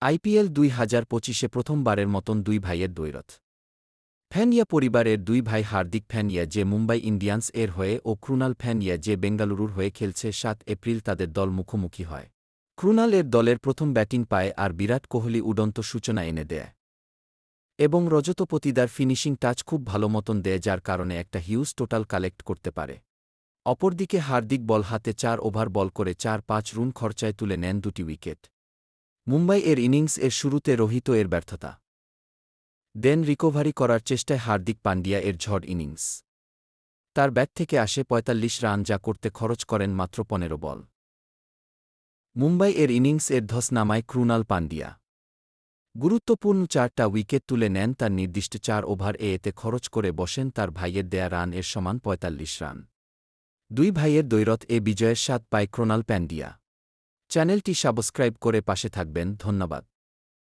IPL ২০২৫-এ প্রথমবারের মতন দুই ভাইয়ের দ্বৈরথ। প্যান্ডিয়া পরিবারের দুই ভাই হার্দিক প্যান্ডিয়া যে মুম্বাই ইন্ডিয়ান্স এর হয়ে ও ক্রুনাল প্যান্ডিয়া যে বেঙ্গালুরুর হয়ে খেলছে ৭ এপ্রিল তাদের দল মুখোমুখি হয়। ক্রুনাল এর দলের প্রথম ব্যাটিং পায় আর বিরাট কোহলি উড়ন্ত সূচনা এনে দেয় এবং রজত পতিদার ফিনিশিং টাচ খুব ভালো মতন দেয় যার কারণে একটা হিউজ টোটাল কালেক্ট করতে পারে। অপরদিকে হার্দিক বল হাতে ৪ ওভার বল করে ৪-৫ রান খরচায় তুলে নেন দুটি উইকেট। মুম্বাই এর ইনিংস এর শুরুতে রোহিত এর ব্যর্থতা দেন রিকভারি করার চেষ্টায় হার্দিক পান্ডিয়া এর ঝড় ইনিংস। তার ব্যাট থেকে আসে ৪৫ রান যা করতে খরচ করেন মাত্র ১৫ বল। মুম্বাই এর ইনিংস এর ধস নামায় ক্রুনাল পান্ডিয়া গুরুত্বপূর্ণ ৪টা উইকেট তুলে নেন তার নির্দিষ্ট ৪ ওভার এতে খরচ করে বসেন তার ভাইয়ের দেয়া রান এর সমান ৪৫ রান। দুই ভাইয়ের দ্বৈরথ এ বিজয়ের স্বাদ পায় ক্রুনাল প্যান্ডিয়া। চ্যানেলটি সাবস্ক্রাইব করে পাশে থাকবেন। ধন্যবাদ।